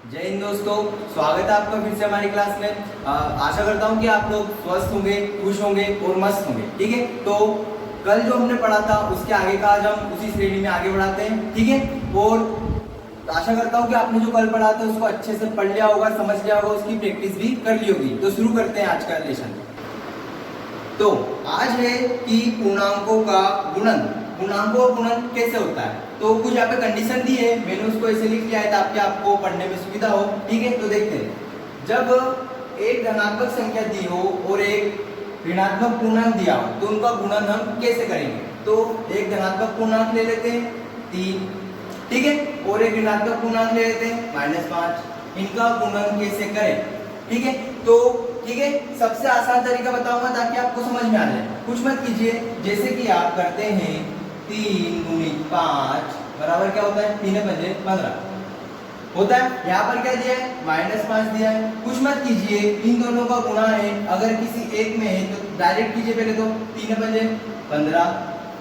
जय हिंद दोस्तों, स्वागत है आपका फिर से हमारी क्लास में। आशा करता हूँ कि आप लोग स्वस्थ होंगे, खुश होंगे और मस्त होंगे। ठीक है, तो कल जो हमने पढ़ा था उसके आगे का आज हम उसी श्रेणी में आगे बढ़ाते हैं। ठीक है, और आशा करता हूँ कि आपने जो कल पढ़ा था उसको अच्छे से पढ़ लिया होगा, समझ लिया होगा, उसकी प्रैक्टिस भी कर ली होगी। तो शुरू करते हैं आज का लेसन। तो आज है कि पूर्णांकों का गुणन, पूर्णांकों का गुणन कैसे होता है। तो कुछ यहाँ पे कंडीशन दी है, मैंने उसको ऐसे लिख लिया है ताकि आपको पढ़ने में सुविधा हो। ठीक है, तो देखते हैं, जब एक धनात्मक संख्या दी हो और एक ऋणात्मक पूर्णांक दिया हो तो उनका गुणन हम कैसे करेंगे। तो एक धनात्मक पूर्णांक ले लेते हैं 3, ठीक है, और एक ऋणात्मक पूर्णांक ले लेते हैं -5। इनका गुणन कैसे करें। ठीक है, तो ठीक है, सबसे आसान तरीका बताऊंगा ताकि आपको समझ में आ जाए। कुछ मत कीजिए, जैसे कि आप करते हैं 3 × 5 बराबर क्या होता है, 3 × 5 = 15 होता है। यहाँ पर क्या दिया है, -5 दिया है। कुछ मत कीजिए, इन दोनों का गुणा है, अगर किसी एक में है तो डायरेक्ट कीजिए। पहले तो 3 × 5 = 15,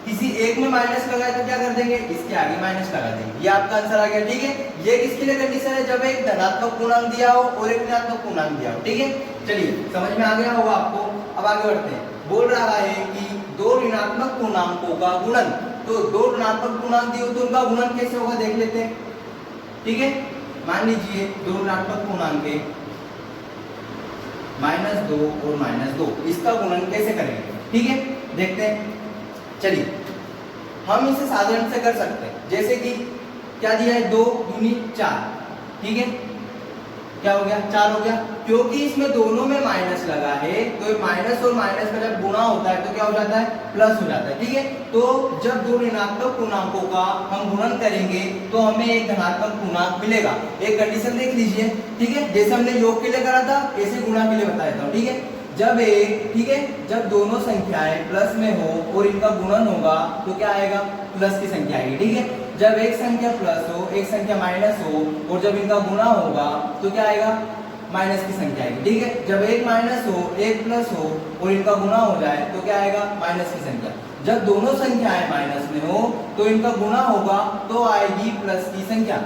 किसी एक में माइनस लगाए तो क्या कर देंगे, इसके आगे माइनस लगा देंगे। ये आपका आंसर आ गया। ठीक है, ये किसके लिए कंडीशन है, जब एक धनात्मक पूर्णांक दिया हो और एक ऋणात्मक पूर्णांक दिया हो। ठीक है, चलिए समझ में आ गया होगा आपको। अब आगे बढ़ते हैं। बोल रहा है कि दो ऋणात्मक पूर्णांकों का गुणन, तो दो ऋणात्मक पूर्णांक दिए तो उनका गुणन कैसे होगा देख लेते हैं। ठीक है, मान लीजिए दो ऋणात्मक पूर्णांक है -2 और -2, इसका गुणन कैसे करेंगे। ठीक है, देखते हैं। चलिए हम इसे साधारण से कर सकते हैं, जैसे कि क्या दिया है, 2 दूनी 4। ठीक है, क्या हो गया, 4 हो गया। क्योंकि इसमें दोनों में माइनस लगा है तो माइनस और माइनस का जब गुणा होता है तो क्या हो जाता है, प्लस हो जाता है। ठीक है, तो जब दो ऋणात्मक पूर्णांकों का हम गुणन करेंगे तो हमें एक धनात्मक पूर्णांक मिलेगा। एक कंडीशन देख लीजिए। ठीक है, जैसे हमने योग के लिए करा था ऐसे गुणा के लिए बता देता हूँ। ठीक है, जब एक, ठीक है, जब दोनों संख्याएं प्लस में हो और इनका गुणन होगा तो क्या आएगा, प्लस की संख्या आएगी। ठीक है, जब एक संख्या प्लस हो एक संख्या माइनस हो और जब इनका गुणा होगा तो क्या आएगा, माइनस की संख्या आएगी। ठीक है, जब एक माइनस हो एक प्लस हो और इनका गुणा हो जाए तो क्या आएगा, माइनस की संख्या। जब दोनों संख्याएं माइनस में हो तो इनका गुणा होगा तो आएगी प्लस की संख्या।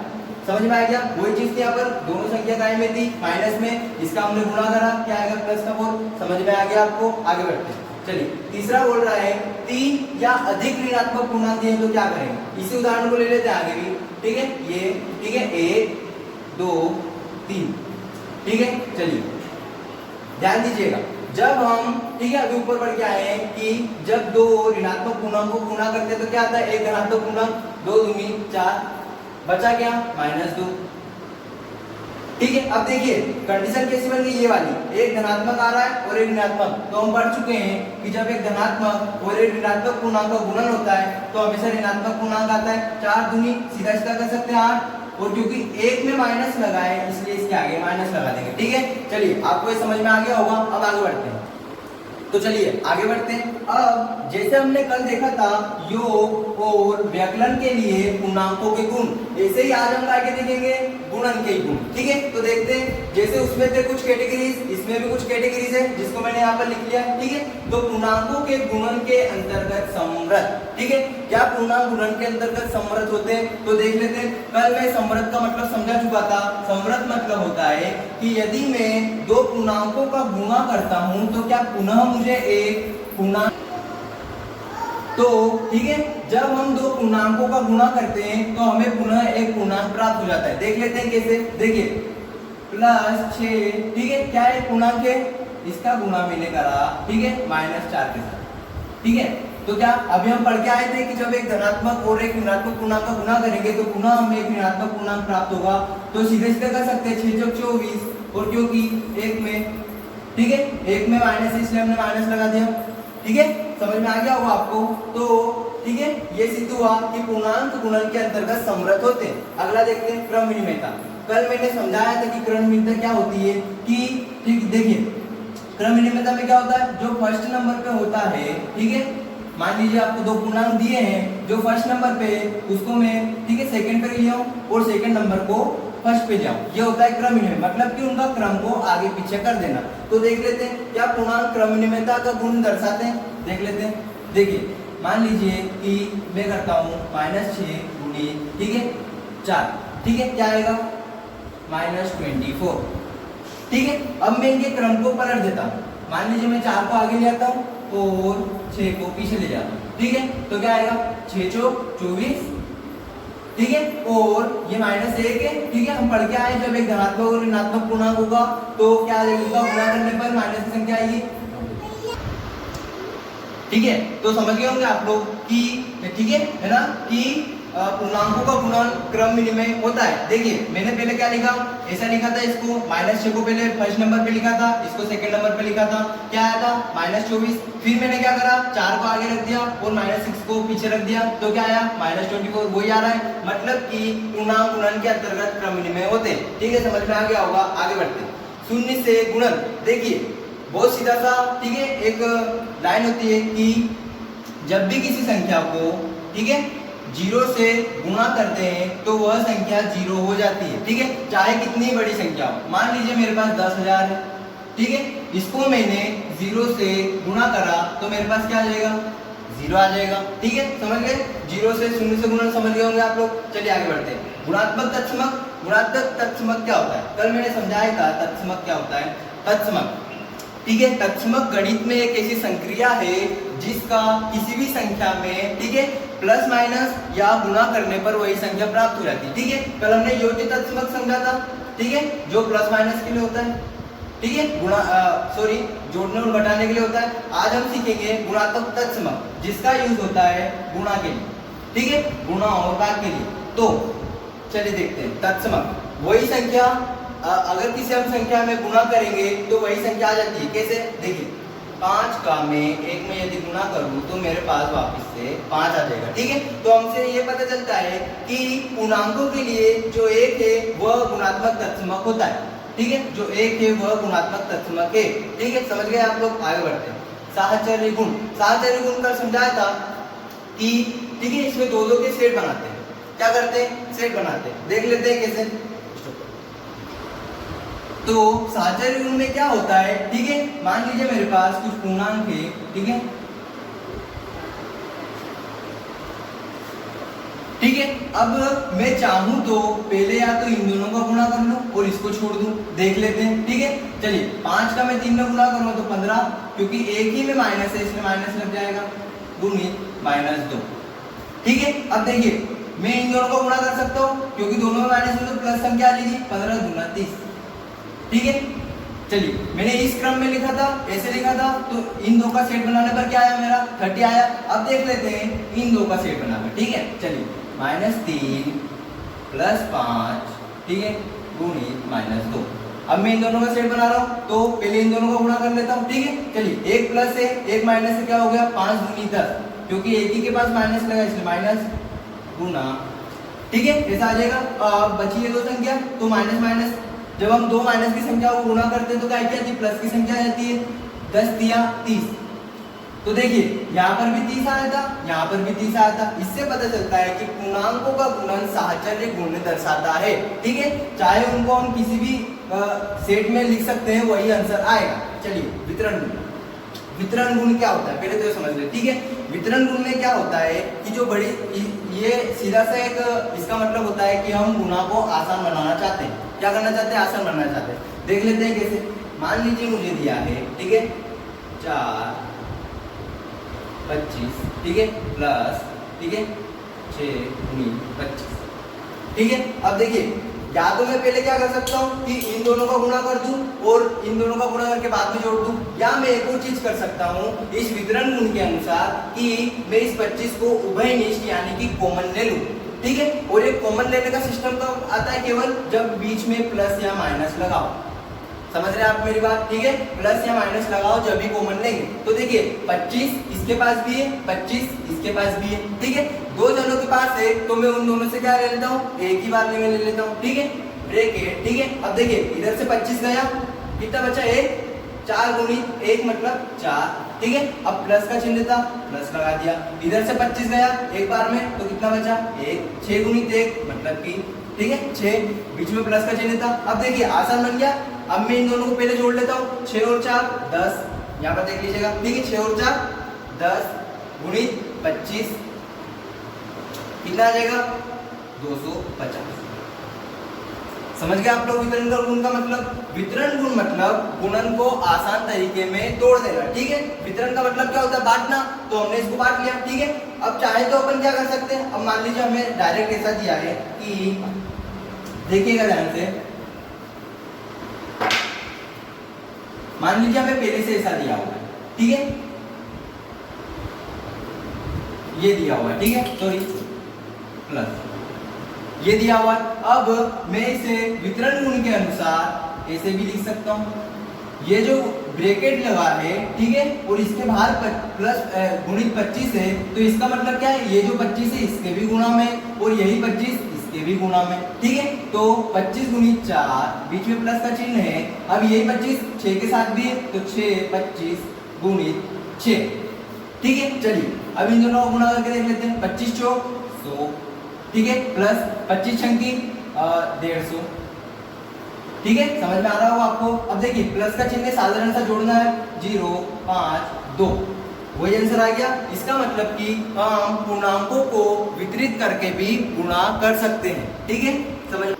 समझ में आ गया, वही चीज थी यहाँ पर, दोनों संख्या काय में थी, माइनस में, इसका हमने गुणा करा, क्या आएगा, प्लस का 4। समझ में आ गया आपको। आगे बढ़ते हैं। चलिए तीसरा बोल रहा है 3 या अधिक ऋणात्मक पूर्णांक दिए तो क्या करेंगे। इसी उदाहरण को ले लेते हैं आगे भी। ठीक है, ये ठीक है, 1 2 3। ठीक है, चलिए ध्यान दीजिएगा, जब हम, ठीक है, अभी ऊपर बढ़ के आए हैं कि जब दो ऋणात्मक पूर्णांक को गुणा करते हैं तो क्या आता है, एक धनात्मक पूर्णांक, 2 दूनी 4, बचा क्या, -2। ठीक है, अब देखिए कंडीशन कैसी बन गई, ये वाली, एक धनात्मक आ रहा है और एक ऋणात्मक। तो हम पढ़ चुके हैं कि जब एक धनात्मक और एक ऋणात्मक पूर्णांक का गुणन होता है तो हमेशा ऋणात्मक पूर्णांक आता है। 4 दूनी सीधा सीधा कर सकते हैं 8, और क्योंकि एक में माइनस लगा है इसलिए इसके आगे माइनस लगा देंगे। ठीक है, चलिए आपको ये समझ में आ गया होगा। अब आगे बढ़ते हैं। तो चलिए आगे बढ़ते हैं। अब जैसे हमने कल देखा था योग और व्याकलन के लिए पूर्णांकों के गुण, ऐसे ही आज हम आगे देखेंगे गुणन के गुण। ठीक है, तो देखते हैं, जैसे उसमें थे कुछ कैटेगरीज, इसमें भी कुछ कैटेगरीज है जिसको मैंने यहाँ पर लिख लिया। ठीक है, तो पूर्णांकों के गुणन के अंतर्गत समृद्ध। ठीक है, क्या पूर्णांक गुणन के अंतर्गत समृद्ध होते हैं तो देख लेते हैं। कल मैं समृद्ध का मतलब समझा चुका था। समृद्ध मतलब होता है कि यदि मैं दो पूर्णांकों का गुणा करता हूं तो क्या पुनः मुझे एक पूर्णांक, तो ठीक है, जब हम दो पूर्णांकों का गुणा करते हैं तो हमें पुनः एक पूर्णांक प्राप्त हो जाता है। देख लेते हैं कैसे। देखिए +6, ठीक है, क्या है, पूर्णांक है, इसका गुणा मैंने करा, ठीक है, -4 के साथ। ठीक है, तो क्या अभी हम पढ़ के आए थे कि जब एक धनात्मक और एक ऋणात्मक पूर्णांक का गुणा करेंगे तो पुनः हमें एक ऋणात्मक पूर्णांक प्राप्त होगा। तो सीधे सीधे कर सकते हैं, 6 × 24, और क्योंकि एक में, ठीक है, एक में माइनस है इसलिए हमने माइनस लगा दिया। ठीक है, समझ में आ गया होगा आपको। तो ठीक है, ये सिद्ध हुआ कि पूर्णांक गुणन के अंतर्गत समृद्ध होते हैं। अगला देखते हैं क्रम विनिमयता। कल मैंने समझाया था कि क्रम विनिमयता क्या होती है, कि ठीक देखिए क्रम विनिमयता में क्या होता है, जो फर्स्ट नंबर पे होता है, ठीक है, मान लीजिए आपको दो पूर्णांक दिए हैं, जो फर्स्ट नंबर पे उसको मैं, ठीक है, सेकंड पे ले आऊं और सेकंड नंबर को फर्स्ट पे जाऊं, ये होता है क्रम विनिमय, मतलब कि उनका क्रम को आगे पीछे कर देना। तो देख लेते हैं क्या पूर्णांक क्रम विनिमयता का गुण दर्शाते हैं, देख लेते हैं। देखिए मान लीजिए कि मैं करता हूँ -6 × ठीक है 4, ठीक है, क्या आएगा, -24। ठीक है, अब मैं इनके क्रम को पलट देता हूँ। मान लीजिए मैं 4 को आगे ले आता हूँ और 6 को पीछे ले जाता हूँ। ठीक है, तो क्या आएगा 6 चौक 24। ठीक है, और ये -1 है। ठीक है, हम पढ़ के आए जब एक धनात्मक और ऋणात्मक पूर्णांक होगा तो क्या लिखा, गुणा करने पर माइनस की संख्या आएगी। ठीक है, तो समझ गए होंगे आप लोग कि ठीक है ना, कि पूर्णांकों का गुणनक्रम विनिमय होता है। देखिए मैंने पहले क्या लिखा, ऐसा लिखा था इसको, -6 को पहले फर्स्ट नंबर पे लिखा था, इसको सेकंड नंबर पे लिखा था। क्या आया था -24। फिर मैंने क्या करा, 4 को आगे रख दिया और -6 को पीछे रख दिया, तो क्या आया -24। वही आ रहा है, मतलब कि पूर्णांक गुणन के अंतर्गत क्रम विनिमय होते हैं। ठीक है, समझ में आ गया होगा। आगे बढ़ते हैं, शून्य से गुणन। देखिए बहुत सीधा सा, ठीक है, एक लाइन होती है कि जब भी किसी संख्या को, ठीक है, 0 से गुणा करते हैं तो वह संख्या 0 हो जाती है। ठीक है, चाहे कितनी बड़ी संख्या हो। मान लीजिए मेरे पास 10,000 है। ठीक है, इसको मैंने 0 से गुणा करा तो मेरे पास क्या आ जाएगा, 0 आ जाएगा। ठीक है, समझ गए, 0 से शून्य से गुणन समझ गए होंगे आप लोग। चलिए आगे बढ़ते हैं, गुणात्मक तत्समक। गुणात्मक तत्समक क्या होता है, कल मैंने समझाया था तत्समक क्या होता है। तत्समक, ठीक है, तत्समक गणित में एक ऐसी संक्रिया है जिसका किसी भी संख्या में, ठीक है, प्लस माइनस या गुणा करने पर वही संख्या प्राप्त हो जाती है। ठीक है, कल हमने योज्य तत्समक समझा था। ठीक है, जो प्लस माइनस के लिए होता है। ठीक है, जोड़ने और घटाने के लिए होता है। आज हम सीखेंगे गुणात्मक तत्समक, जिसका यूज होता है गुणा के लिए। ठीक है, गुणा और भाग के लिए। तो चलिए देखते हैं तत्समक। वही संख्या, अगर किसी हम संख्या में गुणा करेंगे तो वही संख्या आ जाती है। कैसे, देखिए 5 का मैं 1 में यदि गुणा करूं तो मेरे पास वापस से 5 आ जाएगा। ठीक है, तो हमसे ये पता चलता है कि पूर्णांकों के लिए जो 1 है वह गुणात्मक तत्समक होता है। ठीक है, जो 1 है वह गुणात्मक तत्समक है। ठीक है, समझ गए आप लोग। आगे बढ़ते हैं, साहचर्य गुण। साहचर्य गुण का समझाया था कि, ठीक है, इसमें दो के सेट बनाते हैं। क्या करते हैं, सेट बनाते हैं। देख लेते हैं कैसे। तो साहचर्य गुण में क्या होता है, ठीक है, मान लीजिए मेरे पास कुछ पूर्णांक है। ठीक है, ठीक है, अब मैं चाहूं तो पहले या तो इन दोनों का गुणा कर लूं और इसको छोड़ दूं। देख लेते हैं। ठीक है, चलिए 5 का मैं 3 में गुणा करूंगा तो 15, क्योंकि एक ही में माइनस है इसमें माइनस लग जाएगा, गुणित -2। ठीक है, अब देखिए मैं इन दोनों को गुणा कर सकता हूँ क्योंकि दोनों में माइनस में तो प्लस संख्या आ जाएगी, 15 दूना 30। ठीक है, चलिए मैंने इस क्रम में लिखा था, ऐसे लिखा था, तो इन दो का सेट बनाने पर क्या आया मेरा 30 आया। अब देख लेते हैं इन दो का सेट बनाकर। ठीक है, चलिए -3 + 5, ठीक है, गुणित -2। अब मैं इन दोनों का सेट बना रहा हूँ तो पहले इन दोनों का गुणा कर लेता हूँ। ठीक है, चलिए एक प्लस है एक माइनस से क्या हो गया, 5 दूनी 10, क्योंकि एक ही के पास माइनस लगा इसलिए माइनस गुना। ठीक है, ऐसा आ जाएगा। बची है दो संख्या तो माइनस माइनस, जब हम दो माइनस की संख्या को गुणा करते हैं तो क्या आती है, प्लस की संख्या आती है। 10 तिया 30, तो देखिए यहाँ पर भी 30 आया था, यहाँ पर भी 30 आया था। इससे पता चलता है कि पूर्णांकों का गुणन साहचर्य गुण दर्शाता है। ठीक है, चाहे उनको हम किसी भी सेट में लिख सकते हैं, वही आंसर आएगा। चलिए वितरण गुण। वितरण गुण क्या होता है पहले तो ये समझ ले। ठीक है, वितरण गुण में क्या होता है कि जो बड़ी, ये सीधा सा एक इसका मतलब होता है कि हम गुणा को आसान बनाना चाहते हैं। क्या करना चाहते हैं, आसान बनाना चाहते हैं। देख लेते हैं कैसे। मान लीजिए मुझे दिया है, ठीक है, 4 25, ठीक है, प्लस, ठीक है, 6 × 25। ठीक है, अब देखिए या तो मैं पहले क्या कर सकता हूँ कि इन दोनों का गुणा कर दूं और इन दोनों का गुणा करके बाद में जोड़ दूं, या मैं एक और चीज कर सकता हूँ इस वितरण गुण के अनुसार कि मैं इस 25 को उभयनिष्ठ यानी कि कॉमन ले लूं। ठीक है, और ये कॉमन लेने का सिस्टम तो आता है केवल जब बीच में प्लस या माइनस लगाओ। समझ रहे हैं आप मेरी बात। ठीक है, प्लस या माइनस लगाओ जब भी कॉमन लेंगे। तो देखिए 25 इसके पास भी है, 25 इसके पास भी है। ठीक है, दो जनों के पास है तो मैं उन दोनों से क्या ले लेता हूँ, एक ही बार में ले लेता हूँ। ठीक है, ब्रैकेट। ठीक है, अब देखिए इधर से 25 गया, कितना बचा, 1, 4 × 1 मतलब 4। ठीक है, अब प्लस का चिन्ह था, प्लस लगा दिया। इधर से 25 गया एक बार में तो कितना बचा, 1, 6 × 1 मतलब 3। ठीक है, 6, बीच में प्लस का चिन्ह था। अब देखिए आसान बन गया। अब मैं इन दोनों को पहले जोड़ लेता हूँ, 6 और 4 10, यहाँ पर देख लीजिएगा। ठीक है, 6 और 4 10 गुणित 25 कितना आ जाएगा, 250। समझ गए आप लोग वितरण का गुण का मतलब? वितरण गुण मतलब गुणन को आसान तरीके में तोड़ देना, ठीक है। वितरण का मतलब क्या होता है? बांटना। तो हमने इसको बांट लिया, ठीक है। अब चाहे तो अपन क्या कर सकते हैं, अब मान लीजिए हमें डायरेक्ट ऐसा दिया है कि देखिएगा ध्यान से, मान लीजिए हमें पहले से ऐसा दिया हुआ है, ठीक है, ये दिया हुआ है, ठीक है, सॉरी प्लस ये दिया हुआ है। अब मैं इसे वितरण गुण के अनुसार ऐसे भी लिख सकता हूं, ये जो ब्रैकेट लगा है, ठीक है, और इसके बाहर प्लस गुणित 25 है, तो इसका मतलब क्या है, ये जो 25 है इसके भी गुणा में और यही 25 इसके भी गुणा में, ठीक है। तो 25 गुणित 4 बीच में प्लस का चिन्ह है, अब यही 25 6 के साथ भी है, तो 6 25 गुणित 6, ठीक है। चलिए अब इन दोनों को गुणा करके देख लेते हैं, 25 चौक 100, ठीक है, प्लस 25 छंकी 150, ठीक है, समझ में आ रहा होगा आपको। अब देखिए प्लस का चिन्ह साधारण सा जोड़ना है, 0 5 2, वही आंसर आ गया। इसका मतलब कि हम पूर्णांकों को वितरित करके भी गुणा कर सकते हैं, ठीक है, समझ।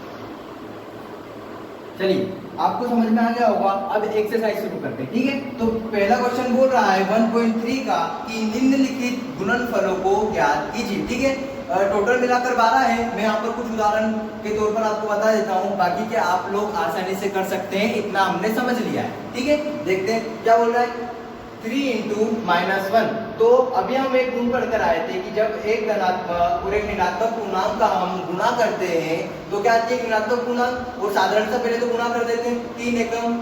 चलिए आपको समझ में आ गया होगा। अब एक्सरसाइज शुरू करते हैं, ठीक है। तो पहला क्वेश्चन बोल रहा है 1.3 का कि निम्नलिखित गुणनफलों को ज्ञात कीजिए, ठीक है। टोटल मिलाकर 12 है। मैं यहाँ पर कुछ उदाहरण के तौर पर आपको बता देता हूँ, बाकी के आप लोग आसानी से कर सकते हैं, इतना हमने समझ लिया है, ठीक है। देखते हैं क्या बोल रहा है, 3 × -1। तो अभी हम एक गुण पढ़कर आए थे कि जब एक धनात्मक और एक ऋणात्मक पूर्णांक का हम गुणा करते हैं तो क्या आती है ऋणात्मक पूर्णांक, और साधारण सा पहले तो गुणा कर देते हैं, 3 एकम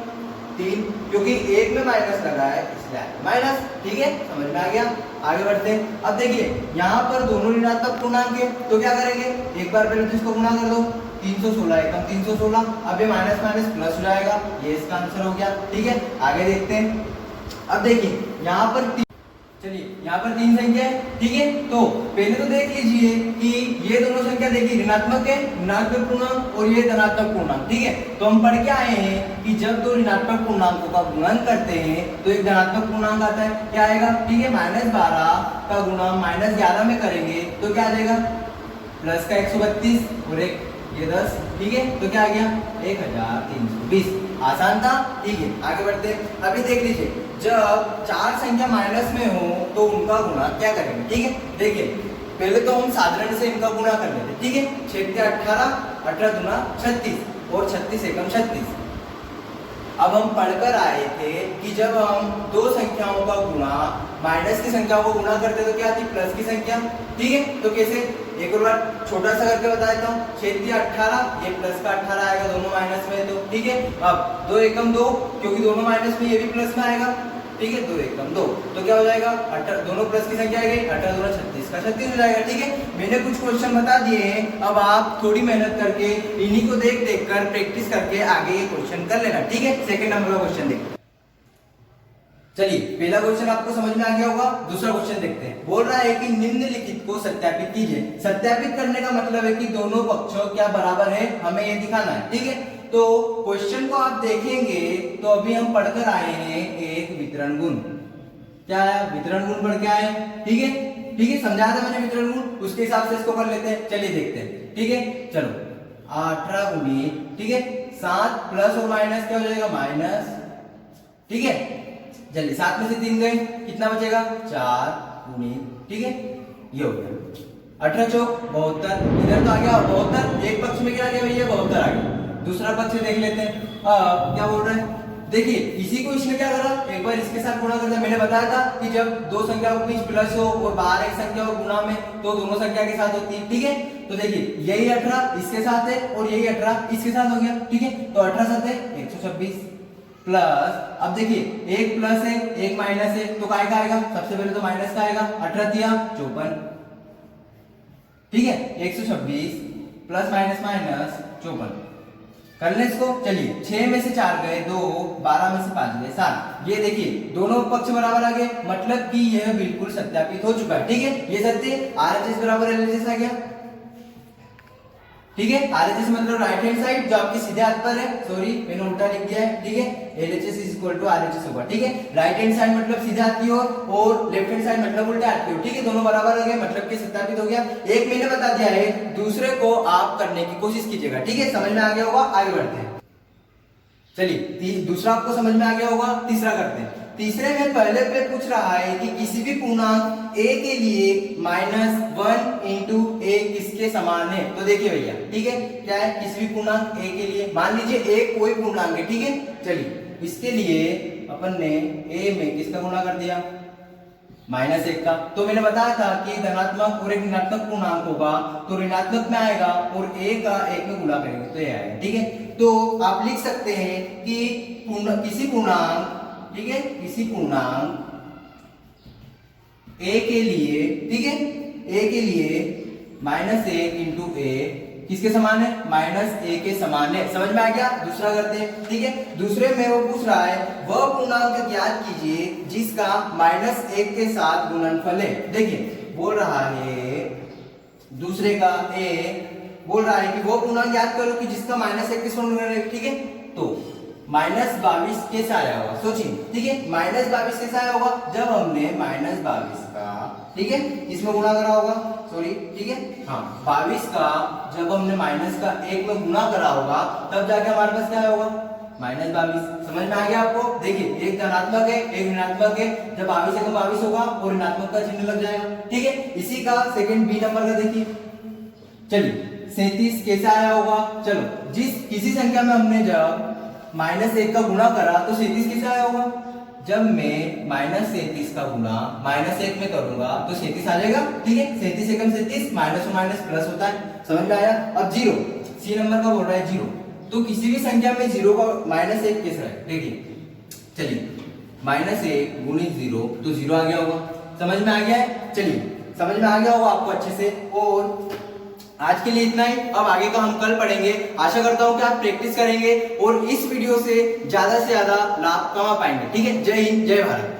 3, क्योंकि एक में माइनस लगा है इसलिए माइनस, ठीक है, समझ में आ गया। आगे बढ़ते हैं। अब देखिए यहाँ पर दोनों ऋणात्मक पूर्णांक है, तो क्या करेंगे, एक बार पहले तो इसको गुणा कर दो, 316 एकम 316, अब ये माइनस माइनस प्लस हो जाएगा, ये इसका आंसर हो गया, ठीक है। आगे देखते हैं। अब देखिए यहाँ पर चलिए यहाँ पर 3 संख्या है, ठीक है। तो पहले तो देख लीजिए कि ये दोनों संख्या देखिए ऋणात्मक है, ऋणात्मक पूर्णांक, और ये धनात्मक पूर्णांक, ठीक है। तो हम पढ़ के आए हैं कि जब दो ऋणात्मक पूर्णांकों का गुणन करते हैं तो एक धनात्मक पूर्णांक आता है, क्या आएगा, ठीक है, -12 का गुणा -11 में करेंगे तो क्या आ जाएगा, प्लस का 132 और एक ये 10, ठीक है। तो क्या आ गया, 1320। आसान था, ठीक है। आगे बढ़ते हैं। अभी देख लीजिए जब 4 संख्या माइनस में हो तो उनका गुणा क्या करेंगे, ठीक है। देखिए पहले तो हम साधारण से इनका गुणा कर लेते, ठीक है। 6 × 18, 18 दूना 36 और 36 एकम 36। अब हम पढ़कर आए थे कि जब हम दो संख्याओं का गुणा माइनस की संख्याओं को गुणा करते तो क्या आती, प्लस की संख्या, ठीक है। तो कैसे, एक और बार छोटा सा करके बता देता हूँ, 6 × 18, ये प्लस का 18 आएगा, दोनों माइनस में है तो, ठीक है। अब 2 एकम 2, क्योंकि दोनों माइनस में, ये भी प्लस में आएगा, ठीक है, 2 एकम 2, तो क्या हो जाएगा, 18, दोनों प्लस की संख्या आ गई, 18 दूना 36 का 36 हो जाएगा, ठीक है। मैंने कुछ क्वेश्चन बता दिए हैं, अब आप थोड़ी मेहनत करके इन्हीं को देख देख कर प्रैक्टिस करके आगे ये क्वेश्चन कर लेना, ठीक है। सेकंड नंबर का क्वेश्चन देखते हैं। चलिए पहला क्वेश्चन आपको समझ में आ गया होगा, दूसरा क्वेश्चन देखते हैं। बोल रहा है कि निम्नलिखित को सत्यापित कीजिए। सत्यापित करने का मतलब है कि दोनों पक्षों क्या बराबर है, हमें ये दिखाना है, ठीक है। तो क्वेश्चन को आप देखेंगे तो अभी हम पढ़कर आए हैं एक वितरण गुण, क्या है, वितरण गुण पढ़ के आए, ठीक है, ठीक है, समझाया था मैंने वितरण गुण, उसके हिसाब से इसको कर लेते हैं। चलिए देखते हैं, ठीक है। चलो 18 गुणित, ठीक है, 7 प्लस और माइनस क्या हो जाएगा, माइनस, ठीक है। चलिए 7 में से 3 गए, कितना बचेगा, 4 गुणित, ठीक है, ये हो गया 18 चौक 72, इधर तो आ गया 72, एक पक्ष में क्या आ गया भैया, 72 आ गया। दूसरा पक्ष देख लेते हैं, क्या बोल रहे हैं, देखिए इसी को इसने क्या करा, एक बार इसके साथ गुणा कर दिया। मैंने बताया था कि जब दो संख्याओं के बीच प्लस हो और बाहर एक संख्या हो गुणा में तो दोनों संख्या के साथ होती है, ठीक है। तो देखिए यही 18 इसके साथ है और यही 18 इसके साथ हो गया, ठीक है। तो 18 साथ है 126 प्लस, अब देखिए एक प्लस है एक माइनस है, तो काय का आएगा, सबसे पहले तो माइनस का आएगा, 18 × 54, ठीक है, 126 प्लस माइनस माइनस 54 कर ले इसको। चलिए 6 में से 4 गए 2, 12 में से 5 गए 7, ये देखिए दोनों पक्ष बराबर आ गए, मतलब कि यह बिल्कुल सत्यापित हो चुका है, ठीक है। ये सत्य RHS बराबर LHS आ गया, ठीक है। RHS मतलब राइट हैंड साइड जो आपके सीधे हाथ पर है, सॉरी मैंने उल्टा लिख दिया है, ठीक है। LHS is equal to RHS होगा, ठीक है। राइट हैंड साइड मतलब सीधे हाथ की ओर और लेफ्ट हैंड साइड मतलब उल्टे हाथ की ओर, ठीक है। दोनों बराबर हो गए, मतलब कि सत्यापित हो गया। एक मैंने बता दिया है, दूसरे को आप करने की कोशिश कीजिएगा, ठीक है। समझ में आ गया होगा, आगे बढ़ते हैं। चलिए दूसरा आपको समझ में आ गया होगा, तीसरा करते हैं। तीसरे में पहले पे पूछ रहा है कि किसी भी पूर्णांक a के लिए -1 इंटू a किसके समान है। तो देखिए भैया, ठीक है, क्या है, किसी भी पूर्णांक a के लिए, मान लीजिए a कोई पूर्णांक है, ठीक है। चलिए इसके लिए अपन ने a में किसका गुणा कर दिया, -1 का। तो मैंने बताया था कि धनात्मक और एक ऋणात्मक पूर्णांक होगा तो ऋणात्मक में आएगा और a का 1 में गुणा करेंगे तो ये आएगा, ठीक है। तो आप लिख सकते हैं कि किसी पूर्णांक, ठीक है, किसी पूर्णांक a के लिए, ठीक है, a के लिए -1 इंटू a किसके समान है, -a के समान है। समझ में आ गया। दूसरा करते हैं, ठीक है। दूसरे में वो पूछ रहा है वह पूर्णांक ज्ञात कीजिए जिसका -1 के साथ गुणनफल है। देखिए बोल रहा है दूसरे का a बोल रहा है कि वो पूर्णांक ज्ञात करो कि जिसका -1 के साथ गुणनफल है, ठीक है। तो -22 कैसे आया होगा, सोचिए, ठीक है। -22 कैसे आया होगा, जब हमने -22 का, ठीक है, इसमें गुणा करा होगा, सॉरी, ठीक है, हाँ 22 का जब हमने माइनस का 1 में गुणा करा होगा तब जाके हमारे पास क्या होगा, -22। समझ में आ गया आपको। देखिए एक धनात्मक है एक ऋणात्मक है, जब 22 से 22 होगा और ऋणात्मक का चिन्ह लग जाएगा, ठीक है। इसी का सेकंड बी नंबर का देखिए, चलिए 37 कैसे आया होगा। चलो किसी संख्या में हमने जब -1 का गुणा करा तो 37 कैसे आया होगा, जब मैं -37 का गुणा -1 में करूंगा तो 37 आ जाएगा, ठीक है। 37 एकम 37, माइनस और माइनस प्लस होता है, समझ में आया। अब 0 सी नंबर का बोल रहा है 0, तो किसी भी संख्या में 0 का -1 कैसे है, देखिए, चलिए -1 गुणित 0 तो 0 आ गया होगा। समझ में आ गया है। चलिए समझ में आ गया होगा आपको अच्छे से। और आज के लिए इतना ही, अब आगे का हम कल पढ़ेंगे। आशा करता हूं कि आप प्रैक्टिस करेंगे और इस वीडियो से ज्यादा लाभ कमा पाएंगे, ठीक है। जय हिंद, जय भारत।